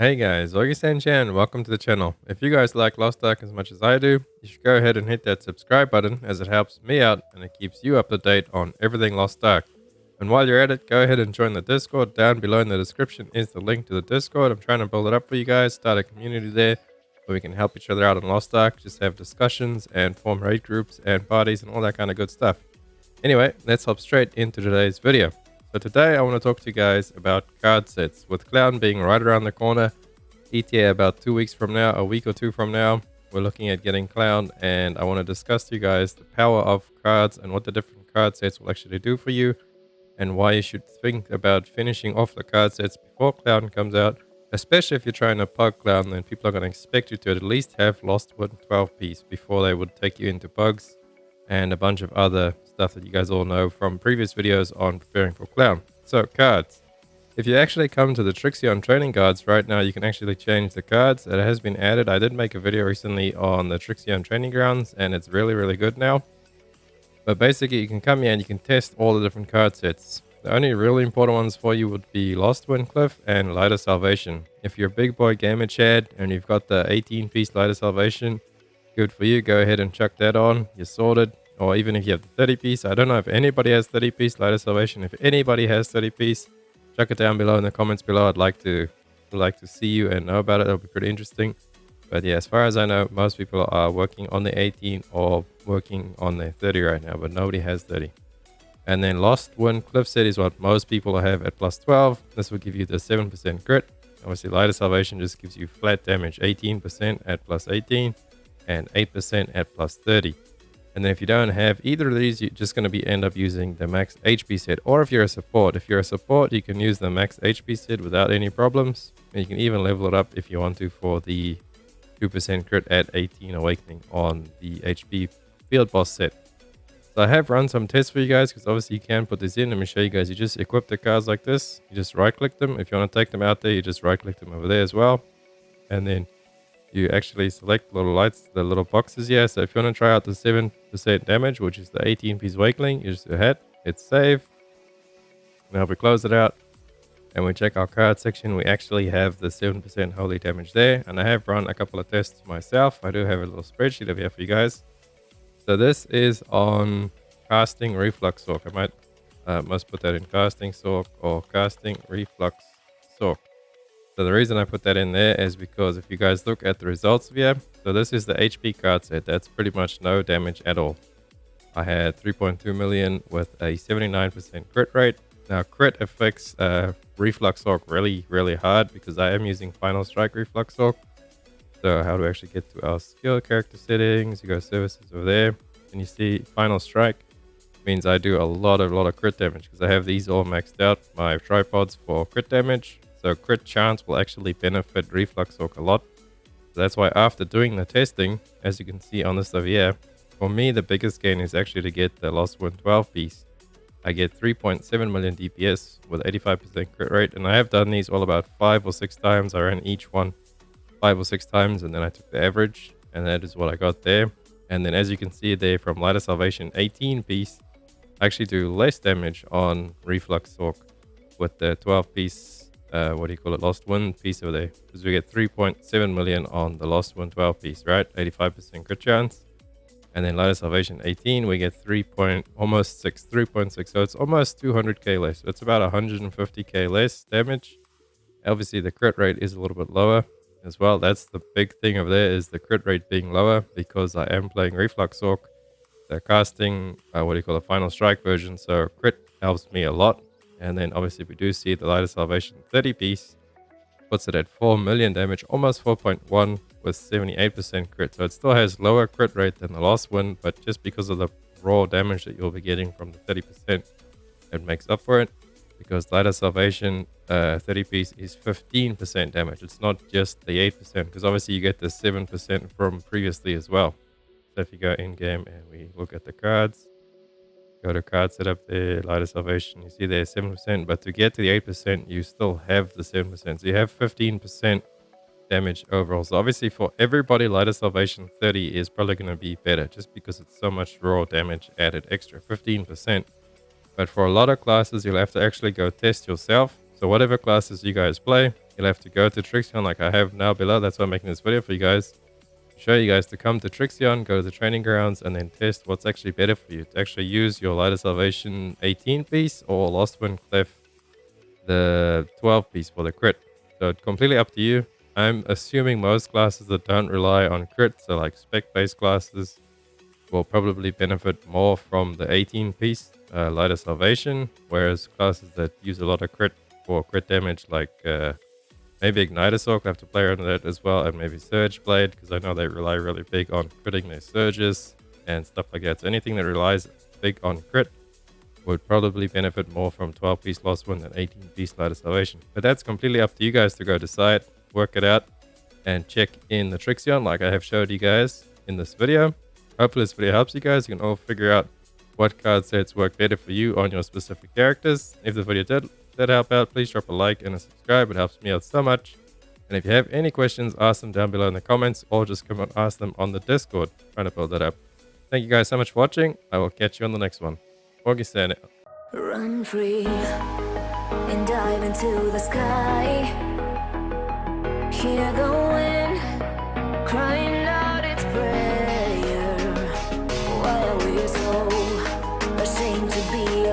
Hey guys, August-Chan, welcome to the channel. If you guys like Lost Ark as much as I do, you should go ahead and hit that subscribe button as it helps me out and it keeps you up to date on everything Lost Ark. And while you're at it, go ahead and join the Discord. Down below in the description is the link to the Discord. I'm trying to build it up for you guys, start a community there where we can help each other out on Lost Ark, just have discussions and form raid groups and parties and all that kind of good stuff. Anyway, let's hop straight into today's video. So today I want to talk to you guys about card sets. With Clown being right around the corner, ETA about 2 weeks from now, a week or two from now, we're looking at getting Clown, and I want to discuss to you guys the power of cards and what the different card sets will actually do for you, and why you should think about finishing off the card sets before Clown comes out. Especially if you're trying to pug Clown, then people are going to expect you to at least have Lostwind 12 piece before they would take you into bugs and a bunch of other stuff that you guys all know from previous videos on preparing for Clown. So cards. If you actually come to the Trixion training cards right now, you can actually change the cards. It has been added. I did make a video recently on the Trixion training grounds and it's really good now. But basically you can come here and you can test all the different card sets. The only really important ones for you would be Lostwind Cliff and Light of Salvation. If you're a big boy gamer Chad and you've got the 18 piece Light of Salvation, good for you. Go ahead and chuck that on. You're sorted. Or even if you have the 30 piece. I don't know if anybody has 30 piece Light of Salvation. If anybody has 30 piece, chuck it down below in the comments below. I'd like to see you and know about it. It'll be pretty interesting. But yeah, as far as I know, most people are working on the 18 or working on the 30 right now, but nobody has 30. And then Lostwind Cliff set is what most people have at plus 12. This will give you the 7% crit. Obviously, Light of Salvation just gives you flat damage, 18% at plus 18 and 8% at plus 30. And then if you don't have either of these, you're just going to end up using the max HP set. Or if you're a support, you can use the max HP set without any problems. And you can even level it up if you want to for the 2% crit at 18 Awakening on the HP Field Boss set. So I have run some tests for you guys because obviously you can put this in. Let me show you guys. You just equip the cards like this. You just right click them. If you want to take them out there, you just right click them over there as well. And then you actually select little lights, the little boxes here. So if you want to try out the 7% damage, which is the 18 piece Wakeling, you just hit save. Now if we close it out and we check our card section, we actually have the 7% holy damage there. And I have run a couple of tests myself. I do have a little spreadsheet over here for you guys. So this is on casting Reflux Sork. I must put that in casting Sork or casting Reflux Sork. So the reason I put that in there is because if you guys look at the results here, so this is the HP card set. That's pretty much no damage at all. I had 3.2 million with a 79% crit rate. Now crit affects Reflux Sork really hard because I am using Final Strike Reflux Sork. So how do we actually get to our skill character settings? You go services over there and you see Final Strike means I do a lot of crit damage because I have these all maxed out. My tripods for crit damage. So crit chance will actually benefit Reflux Sork a lot. So that's why after doing the testing, as you can see on this over here, for me the biggest gain is actually to get the Lostwind 12 piece. I get 3.7 million DPS with 85% crit rate, and I have done these all about 5 or 6 times. I ran each one 5 or 6 times, and then I took the average, and that is what I got there. And then as you can see there from Light of Salvation 18 piece, I actually do less damage on Reflux Sork with the 12 piece Lostwind piece over there, because we get 3.7 million on the Lostwind 12 piece, right? 85% crit chance. And then Light of Salvation 18, we get 3.6, so it's almost 200k less. So it's about 150k less damage. Obviously the crit rate is a little bit lower as well. That's the big thing over there, is the crit rate being lower because I am playing Reflux Sork, the casting Final Strike version, so crit helps me a lot. And then obviously we do see the Light of Salvation 30 piece puts it at 4 million damage, almost 4.1 with 78% crit. So it still has lower crit rate than the Lostwind, but just because of the raw damage that you'll be getting from the 30%, it makes up for it. Because Light of Salvation 30 piece is 15% damage. It's not just the 8%, because obviously you get the 7% from previously as well. So if you go in game and we look at the cards, go to card setup there, Light of Salvation, you see there's 7%, but to get to the 8%, you still have the 7%. So you have 15% damage overall. So obviously for everybody, Light of Salvation 30 is probably going to be better just because it's so much raw damage added extra, 15%. But for a lot of classes, you'll have to actually go test yourself. So whatever classes you guys play, you'll have to go to Trixion like I have now below. That's why I'm making this video for you guys. Show you guys to come to Trixion, go to the training grounds, and then test what's actually better for you. To actually use your Light of Salvation 18 piece or Lostwind Clef the 12 piece for the crit. So it's completely up to you. I'm assuming most classes that don't rely on crit, so like spec based classes, will probably benefit more from the 18 piece Light of Salvation, whereas classes that use a lot of crit for crit damage like maybe Ignitasaur will have to play around that as well, and maybe Surge Blade, because I know they rely really big on critting their surges and stuff like that. So anything that relies big on crit would probably benefit more from 12 piece Lostwind than 18 piece Light of Salvation. But that's completely up to you guys to go decide, work it out, and check in the Trixion like I have showed you guys in this video. Hopefully this video helps you guys. You can all figure out what card sets work better for you on your specific characters. If the video did help out, please drop a like and a subscribe. It helps me out so much. And if you have any questions, ask them down below in the comments, or just come and ask them on the Discord. Trying to build that up. Thank you guys so much for watching. I will catch you on the next one. Morgan. Run free and dive into the sky. Hear the wind crying.